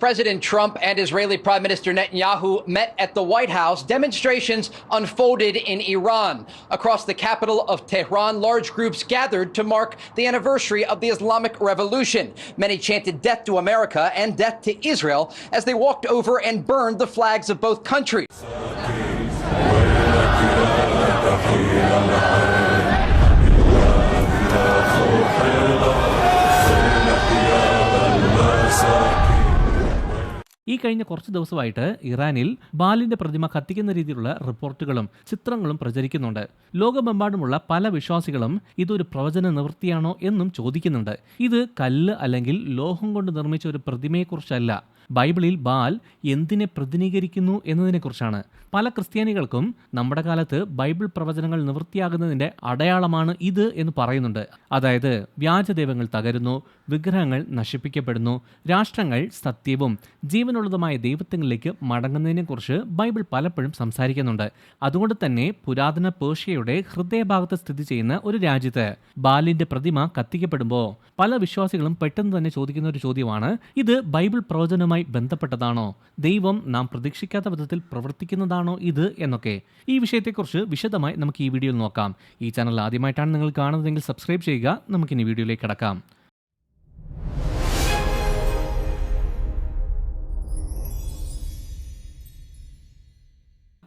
President Trump and Israeli Prime Minister Netanyahu met at the White House. Demonstrations unfolded in Iran. Across the capital of Tehran, large groups gathered to mark the anniversary of the Islamic Revolution. Many chanted death to America and death to Israel as they walked over and burned the flags of both countries. ഈ കഴിഞ്ഞ കുറച്ച് ദിവസമായിട്ട് ഇറാനിൽ ബാലിന്റെ പ്രതിമ കത്തിക്കുന്ന രീതിയിലുള്ള റിപ്പോർട്ടുകളും ചിത്രങ്ങളും പ്രചരിക്കുന്നുണ്ട്. ലോകമെമ്പാടുമുള്ള പല വിശ്വാസികളും ഇതൊരു പ്രവചന നിവൃത്തിയാണോ എന്നും ചോദിക്കുന്നുണ്ട്. ഇത് കല്ല് അല്ലെങ്കിൽ ലോഹം കൊണ്ട് നിർമ്മിച്ച ഒരു പ്രതിമയെക്കുറിച്ചല്ല, ബൈബിളിൽ ബാൽ എന്തിനെ പ്രതിനിധീകരിക്കുന്നു എന്നതിനെക്കുറിച്ചാണ്. പല ക്രിസ്ത്യാനികൾക്കും നമ്മുടെ കാലത്ത് ബൈബിൾ പ്രവചനങ്ങൾ നിവൃത്തിയാകുന്നതിന്റെ അടയാളമാണ് ഇത് എന്ന് പറയുന്നുണ്ട്. അതായത് വ്യാജദൈവങ്ങൾ തകരുന്നു, വിഗ്രഹങ്ങൾ നശിപ്പിക്കപ്പെടുന്നു, രാഷ്ട്രങ്ങൾ സത്യവും ജീവനുള്ളതുമായ ദൈവത്തിലേക്ക് മടങ്ങുന്നതിനെക്കുറിച്ച് ബൈബിൾ പലപ്പോഴും സംസാരിക്കുന്നുണ്ട്. അതുകൊണ്ട് തന്നെ പുരാതന പേർഷ്യയുടെ ഹൃദയഭാഗത്ത് സ്ഥിതി ചെയ്യുന്ന ഒരു രാജ്യത്ത് ബാലിന്റെ പ്രതിമ കത്തിക്കപ്പെടുമ്പോൾ പല വിശ്വാസികളും പെട്ടെന്ന് തന്നെ ചോദിക്കുന്ന ഒരു ചോദ്യമാണ്, ഇത് ബൈബിൾ പ്രവചനവുമായി ബന്ധപ്പെട്ടതാണോ? ദൈവം നാം പ്രതീക്ഷിക്കാത്ത വിധത്തിൽ പ്രവർത്തിക്കുന്നതാണോ ഇത് എന്നൊക്കെ. ഈ വിഷയത്തെക്കുറിച്ച് വിശദമായി നമുക്ക് ഈ വീഡിയോയിൽ നോക്കാം. ഈ ചാനൽ ആദ്യമായിട്ടാണ് നിങ്ങൾ കാണുന്നതെങ്കിൽ സബ്സ്ക്രൈബ് ചെയ്യുക. നമുക്കിനി വീഡിയോയിലേക്ക് കടക്കാം.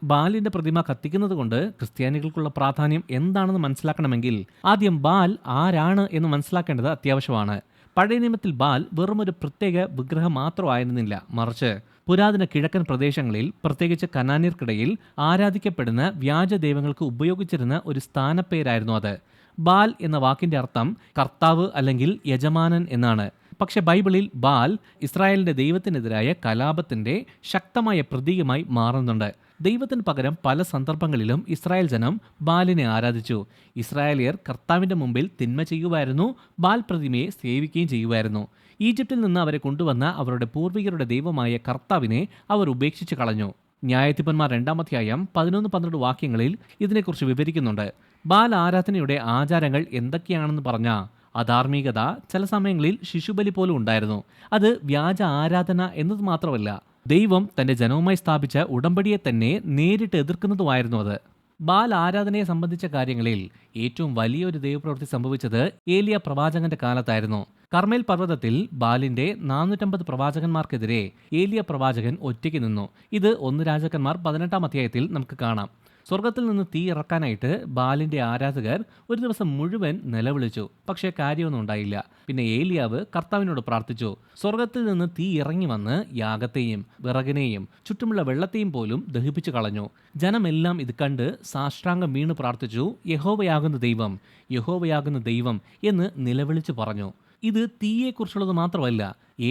ബാലിന്റെ പ്രതിമ കത്തിക്കുന്നത് കൊണ്ട് ക്രിസ്ത്യാനികൾക്കുള്ള പ്രാധാന്യം എന്താണെന്ന് മനസ്സിലാക്കണമെങ്കിൽ ആദ്യം ബാൽ ആരാണ് എന്ന് മനസ്സിലാക്കേണ്ടത് അത്യാവശ്യമാണ്. പഴയ നിയമത്തിൽ ബാൽ വെറുമൊരു പ്രത്യേക വിഗ്രഹം മാത്രമായിരുന്നില്ല, മറിച്ച് പുരാതന കിഴക്കൻ പ്രദേശങ്ങളിൽ പ്രത്യേകിച്ച് കനാന്യർക്കിടയിൽ ആരാധിക്കപ്പെടുന്ന വ്യാജ ദൈവങ്ങൾക്ക് ഉപയോഗിച്ചിരുന്ന ഒരു സ്ഥാനപ്പേരായിരുന്നു അത്. ബാൽ എന്ന വാക്കിന്റെ അർത്ഥം കർത്താവ് അല്ലെങ്കിൽ യജമാനൻ എന്നാണ്. പക്ഷെ ബൈബിളിൽ ബാൽ ഇസ്രായേലിന്റെ ദൈവത്തിനെതിരായ കലാപത്തിന്റെ ശക്തമായ പ്രതീകമായി മാറുന്നുണ്ട്. ദൈവത്തിന് പകരം പല സന്ദർഭങ്ങളിലും ഇസ്രായേൽ ജനം ബാലിനെ ആരാധിച്ചു. ഇസ്രായേലിയർ കർത്താവിന്റെ മുമ്പിൽ തിന്മ ചെയ്യുമായിരുന്നു, ബാൽ പ്രതിമയെ സേവിക്കുകയും ചെയ്യുമായിരുന്നു. ഈജിപ്തിൽ നിന്ന് അവരെ കൊണ്ടുവന്ന അവരുടെ പൂർവികരുടെ ദൈവമായ കർത്താവിനെ അവർ ഉപേക്ഷിച്ച് കളഞ്ഞു. ന്യായാധിപന്മാർ 2-ാം അധ്യായം 11-12 വാക്യങ്ങളിൽ ഇതിനെക്കുറിച്ച് വിവരിക്കുന്നുണ്ട്. ബാൽ ആരാധനയുടെ ആചാരങ്ങൾ എന്തൊക്കെയാണെന്ന് പറഞ്ഞാൽ അധാർമികത, ചില സമയങ്ങളിൽ ശിശുബലി പോലും ഉണ്ടായിരുന്നു. അത് വ്യാജ ആരാധന എന്നത് മാത്രമല്ല, ദൈവം തന്റെ ജനവുമായി സ്ഥാപിച്ച ഉടമ്പടിയെ തന്നെ നേരിട്ട് എതിർക്കുന്നതുമായിരുന്നു അത്. ബാൽ ആരാധനയെ സംബന്ധിച്ച കാര്യങ്ങളിൽ ഏറ്റവും വലിയൊരു ദൈവപ്രവൃത്തി സംഭവിച്ചത് ഏലിയ പ്രവാചകന്റെ കാലത്തായിരുന്നു. കർമ്മേൽ പർവ്വതത്തിൽ ബാലിന്റെ 450 പ്രവാചകന്മാർക്കെതിരെ ഏലിയ പ്രവാചകൻ ഒറ്റയ്ക്ക് നിന്നു. ഇത് 1 രാജാക്കന്മാർ 18-ാം അധ്യായത്തിൽ നമുക്ക് കാണാം. സ്വർഗത്തിൽ നിന്ന് തീ ഇറക്കാനായിട്ട് ബാലിന്റെ ആരാധകർ ഒരു ദിവസം മുഴുവൻ നിലവിളിച്ചു. പക്ഷേ കാര്യമൊന്നും ഉണ്ടായില്ല. പിന്നെ ഏലിയാവ് കർത്താവിനോട് പ്രാർത്ഥിച്ചു. സ്വർഗത്തിൽ നിന്ന് തീ ഇറങ്ങി വന്ന് യാഗത്തെയും വിറകിനെയും ചുറ്റുമുള്ള വെള്ളത്തെയും പോലും ദഹിപ്പിച്ചു കളഞ്ഞു. ജനമെല്ലാം ഇത് കണ്ട് സാഷ്ടാംഗം വീണ് പ്രാർത്ഥിച്ചു, യഹോവയാകുന്ന ദൈവം, യഹോവയാകുന്ന ദൈവം എന്ന് നിലവിളിച്ചു പറഞ്ഞു. ഇത് തീയെക്കുറിച്ചുള്ളത് മാത്രമല്ല,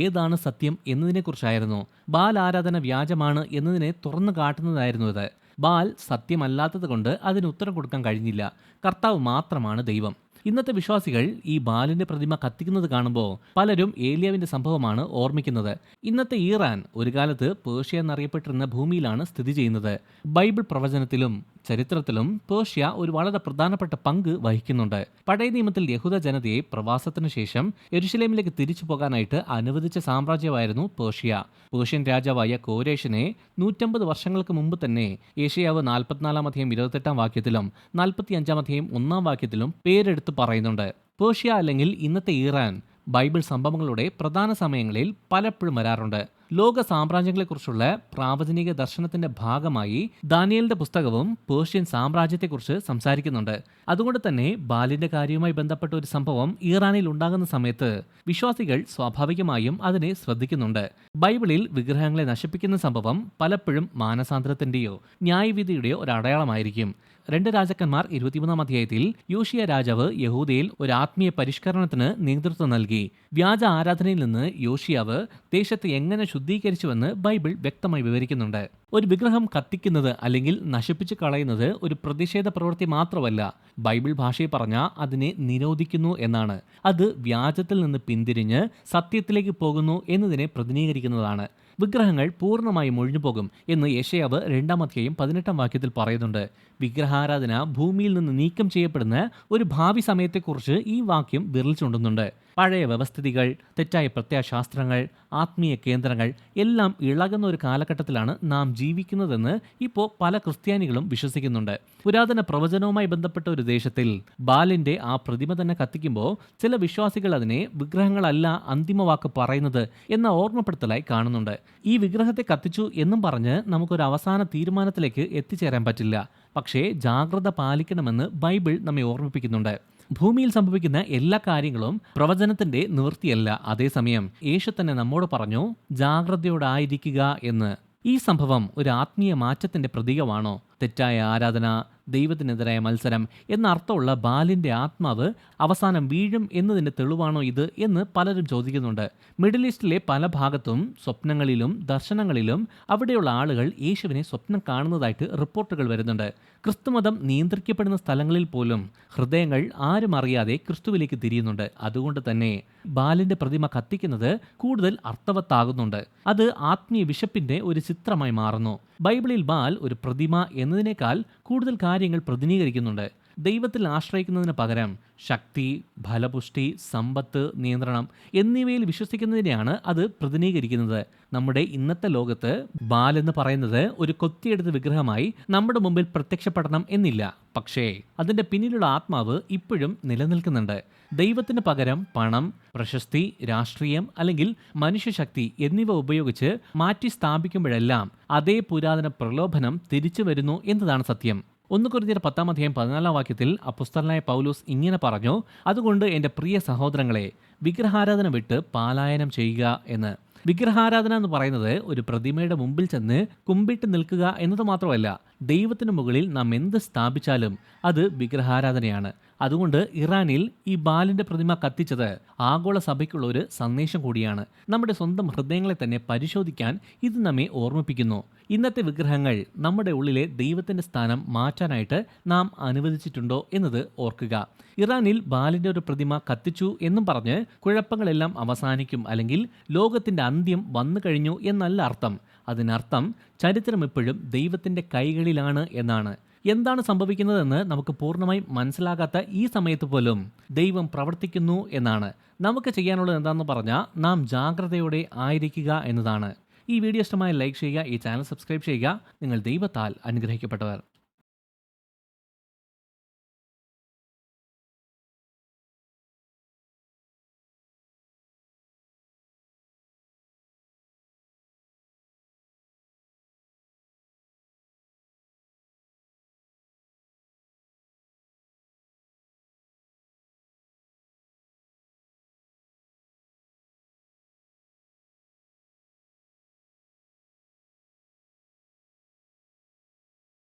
ഏതാണ് സത്യം എന്നതിനെക്കുറിച്ചായിരുന്നു. ബാൽ ആരാധന വ്യാജമാണ് എന്നതിനെ തുറന്നു കാട്ടുന്നതായിരുന്നു ഇത്. ബാൽ സത്യമല്ലാത്തത് കൊണ്ട് അതിന് ഉത്തരം കൊടുക്കാൻ കഴിഞ്ഞില്ല. കർത്താവ് മാത്രമാണ് ദൈവം. ഇന്നത്തെ വിശ്വാസികൾ ഈ ബാലിന്റെ പ്രതിമ കത്തിക്കുന്നത് കാണുമ്പോൾ പലരും ഏലിയാവിന്റെ സംഭവമാണ് ഓർമ്മിക്കുന്നത്. ഇന്നത്തെ ഇറാൻ ഒരു കാലത്ത് പേർഷ്യ എന്നറിയപ്പെട്ടിരുന്ന ഭൂമിയിലാണ് സ്ഥിതി ചെയ്യുന്നത്. ബൈബിൾ പ്രവചനത്തിലും ചരിത്രത്തിലും പേർഷ്യ ഒരു വളരെ പ്രധാനപ്പെട്ട പങ്ക് വഹിക്കുന്നുണ്ട്. പഴയ നിയമത്തിൽ യഹൂദ ജനതയെ പ്രവാസത്തിനു ശേഷം യെരുശലേമിലേക്ക് തിരിച്ചു പോകാനായിട്ട് അനുവദിച്ച സാമ്രാജ്യമായിരുന്നു പേർഷ്യ. പേർഷ്യൻ രാജാവായ കോരേഷിനെ 150 വർഷങ്ങൾക്ക് മുമ്പ് തന്നെ യേശയ്യാവ് 44-ാം അധ്യായം 28-ാം വാക്യത്തിലും 45-ാം അധ്യായം 1-ാം വാക്യത്തിലും പേരെടുത്ത് പറയുന്നുണ്ട്. പേർഷ്യ അല്ലെങ്കിൽ ഇന്നത്തെ ഇറാൻ ബൈബിൾ സംഭവങ്ങളുടെ പ്രധാന സമയങ്ങളിൽ പലപ്പോഴും വരാറുണ്ട്. ലോക സാമ്രാജ്യങ്ങളെക്കുറിച്ചുള്ള പ്രാവചനിക ദർശനത്തിന്റെ ഭാഗമായി ദാനിയേലിന്റെ പുസ്തകവും പേർഷ്യൻ സാമ്രാജ്യത്തെക്കുറിച്ച് സംസാരിക്കുന്നുണ്ട്. അതുകൊണ്ട് തന്നെ ബാലിന്റെ കാര്യവുമായി ബന്ധപ്പെട്ട ഒരു സംഭവം ഇറാനിൽ ഉണ്ടാകുന്ന സമയത്ത് വിശ്വാസികൾ സ്വാഭാവികമായും അതിനെ ശ്രദ്ധിക്കുന്നുണ്ട്. ബൈബിളിൽ വിഗ്രഹങ്ങളെ നശിപ്പിക്കുന്ന സംഭവം പലപ്പോഴും മാനസാന്തരത്തിന്റെയോ ന്യായവിധിയുടെയോ ഒരു അടയാളമായിരിക്കും. 2 രാജാക്കന്മാർ 23-ാം അധ്യായത്തിൽ യോശിയ രാജാവ് യഹൂദയിൽ ഒരു ആത്മീയ പരിഷ്കരണത്തിന് നേതൃത്വം നൽകി. വ്യാജ ആരാധനയിൽ നിന്ന് യോശിയാവ് ദേശത്തെ എങ്ങനെ ശുദ്ധീകരിച്ചുവെന്ന് ബൈബിൾ വ്യക്തമായി വിവരിക്കുന്നുണ്ട്. ഒരു വിഗ്രഹം കത്തിക്കുന്നത് അല്ലെങ്കിൽ നശിപ്പിച്ചു കളയുന്നത് ഒരു പ്രതിഷേധ പ്രവൃത്തി മാത്രമല്ല, ബൈബിൾ ഭാഷയിൽ പറഞ്ഞാൽ അതിനെ നിരോധിക്കുന്നു എന്നാണ്. അത് വ്യാജത്തിൽ നിന്ന് പിന്തിരിഞ്ഞ് സത്യത്തിലേക്ക് പോകുന്നു എന്നതിനെ പ്രതിനിധീകരിക്കുന്നതാണ്. വിഗ്രഹങ്ങൾ പൂർണ്ണമായും ഒഴിഞ്ഞുപോകും എന്ന് യെശയ്യാവ് 2-ാം അധ്യായം 18-ാം വാക്യത്തിൽ പറയുന്നുണ്ട്. വിഗ്രഹാരാധന ഭൂമിയിൽ നിന്ന് നീക്കം ചെയ്യപ്പെടുന്ന ഒരു ഭാവി സമയത്തെക്കുറിച്ച് ഈ വാക്യം വിരൽ ചൂണ്ടുന്നുണ്ട്. പഴയ വ്യവസ്ഥിതികൾ, തെറ്റായ പ്രത്യയശാസ്ത്രങ്ങൾ, ആത്മീയ കേന്ദ്രങ്ങൾ എല്ലാം ഇളകുന്ന ഒരു കാലഘട്ടത്തിലാണ് നാം ജീവിക്കുന്നതെന്ന് ഇപ്പോൾ പല ക്രിസ്ത്യാനികളും വിശ്വസിക്കുന്നുണ്ട്. പുരാതന പ്രവചനവുമായി ബന്ധപ്പെട്ട ഒരു ദേശത്തിൽ ബാലിന്റെ ആ പ്രതിമ തന്നെ കത്തിക്കുമ്പോൾ ചില വിശ്വാസികൾ അതിനെ വിഗ്രഹങ്ങളല്ല അന്തിമ വാക്ക് പറയുന്നത് എന്ന ഓർമ്മപ്പെടുത്തലായി കാണുന്നുണ്ട്. ഈ വിഗ്രഹത്തെ കത്തിച്ചു എന്നും പറഞ്ഞ് നമുക്കൊരു അവസാന തീരുമാനത്തിലേക്ക് എത്തിച്ചേരാൻ പറ്റില്ല. പക്ഷേ ജാഗ്രത പാലിക്കണമെന്ന് ബൈബിൾ നമ്മെ ഓർമ്മിപ്പിക്കുന്നുണ്ട്. ഭൂമിയിൽ സംഭവിക്കുന്ന എല്ലാ കാര്യങ്ങളും പ്രവചനത്തിന്റെ നിവൃത്തിയല്ല. അതേസമയം യേശു തന്നെ നമ്മോട് പറഞ്ഞു, ജാഗ്രതയോടായിരിക്കുക എന്ന്. ഈ സംഭവം ഒരു ആത്മീയ മാറ്റത്തിന്റെ പ്രതീകമാണോ? തെറ്റായ ആരാധന, ദൈവത്തിനെതിരായ മത്സരം എന്ന അർത്ഥമുള്ള ബാലിന്റെ ആത്മാവ് അവസാനം വീഴും എന്നതിന്റെ തെളിവാണോ ഇത് എന്ന് പലരും ചോദിക്കുന്നുണ്ട്. മിഡിൽ ഈസ്റ്റിലെ പല ഭാഗത്തും സ്വപ്നങ്ങളിലും ദർശനങ്ങളിലും അവിടെയുള്ള ആളുകൾ യേശുവിനെ സ്വപ്നം കാണുന്നതായിട്ട് റിപ്പോർട്ടുകൾ വരുന്നുണ്ട്. ക്രിസ്തുമതം നിയന്ത്രിക്കപ്പെടുന്ന സ്ഥലങ്ങളിൽ പോലും ഹൃദയങ്ങൾ ആരും അറിയാതെ ക്രിസ്തുവിലേക്ക് തിരിയുന്നുണ്ട്. അതുകൊണ്ട് തന്നെ ബാലിന്റെ പ്രതിമ കത്തിക്കുന്നത് കൂടുതൽ അർത്ഥവത്താകുന്നുണ്ട്. അത് ആത്മീയ വിശപ്പിന്റെ ഒരു ചിത്രമായി മാറുന്നു. ബൈബിളിൽ ബാൽ ഒരു പ്രതിമ എന്നതിനേക്കാൾ കൂടുതൽ കാര്യങ്ങൾ പ്രതിനിധീകരിക്കുന്നുണ്ട്. ദൈവത്തിൽ ആശ്രയിക്കുന്നതിന് പകരം ശക്തി, ഫലപുഷ്ടി, സമ്പത്ത്, നിയന്ത്രണം എന്നിവയിൽ വിശ്വസിക്കുന്നതിനെയാണ് അത് പ്രതിനിധീകരിക്കുന്നത്. നമ്മുടെ ഇന്നത്തെ ലോകത്ത് ബാൽ എന്ന് പറയുന്നത് ഒരു കൊത്തിയെടുത്ത വിഗ്രഹമായി നമ്മുടെ മുമ്പിൽ പ്രത്യക്ഷപ്പെടണം എന്നില്ല. പക്ഷേ അതിൻ്റെ പിന്നിലുള്ള ആത്മാവ് ഇപ്പോഴും നിലനിൽക്കുന്നുണ്ട്. ദൈവത്തിന് പകരം പണം, പ്രശസ്തി, രാഷ്ട്രീയം അല്ലെങ്കിൽ മനുഷ്യശക്തി എന്നിവ ഉപയോഗിച്ച് മാറ്റി സ്ഥാപിക്കുമ്പോഴെല്ലാം അതേ പുരാതന പ്രലോഭനം തിരിച്ചു വരുന്നു എന്നതാണ് സത്യം. 1 കൊരിന്ത്യർ 10:14 അപ്പോസ്തലനായ പൗലോസ് ഇങ്ങനെ പറഞ്ഞു, അതുകൊണ്ട് എൻ്റെ പ്രിയ സഹോദരങ്ങളെ, വിഗ്രഹാരാധന വിട്ട് പലായനം ചെയ്യുക എന്ന്. വിഗ്രഹാരാധന എന്ന് പറയുന്നത് ഒരു പ്രതിമയുടെ മുമ്പിൽ ചെന്ന് കുമ്പിട്ട് നിൽക്കുക എന്നത് മാത്രമല്ല, ദൈവത്തിന് മുകളിൽ നാം എന്ത് സ്ഥാപിച്ചാലും അത് വിഗ്രഹാരാധനയാണ്. അതുകൊണ്ട് ഇറാനിൽ ഈ ബാലിന്റെ പ്രതിമ കത്തിച്ചത് ആഗോള സഭയ്ക്കുള്ള ഒരു സന്ദേശം കൂടിയാണ്. നമ്മുടെ സ്വന്തം ഹൃദയങ്ങളെ തന്നെ പരിശോധിക്കാൻ ഇത് നമ്മെ ഓർമ്മിപ്പിക്കുന്നു. ഇന്നത്തെ വിഗ്രഹങ്ങൾ നമ്മുടെ ഉള്ളിലെ ദൈവത്തിന്റെ സ്ഥാനം മാറ്റാനായിട്ട് നാം അനുവദിച്ചിട്ടുണ്ടോ എന്നത് ഓർക്കുക. ഇറാനിൽ ബാലിന്റെ ഒരു പ്രതിമ കത്തിച്ചു എന്നും പറഞ്ഞ് കുഴപ്പങ്ങളെല്ലാം അവസാനിക്കും അല്ലെങ്കിൽ ലോകത്തിന്റെ അന്ത്യം വന്നു കഴിഞ്ഞു എന്നല്ല അർത്ഥം. അതിനർത്ഥം ചരിത്രം എപ്പോഴും ദൈവത്തിന്റെ കൈകളിലാണ് എന്നാണ്. എന്താണ് സംഭവിക്കുന്നതെന്ന് നമുക്ക് പൂർണ്ണമായി മനസ്സിലാകാത്ത ഈ സമയത്ത് പോലും ദൈവം പ്രവർത്തിക്കുന്നു എന്നാണ്. നമുക്ക് ചെയ്യാനുള്ളത് എന്താണെന്ന് പറഞ്ഞാൽ നാം ജാഗ്രതയോടെ ആയിരിക്കുക എന്നതാണ്. ഈ വീഡിയോ ഇഷ്ടമായി ലൈക്ക് ചെയ്യുക, ഈ ചാനൽ സബ്സ്ക്രൈബ് ചെയ്യുക. നിങ്ങൾ ദൈവത്താൽ അനുഗ്രഹിക്കപ്പെട്ടവർ.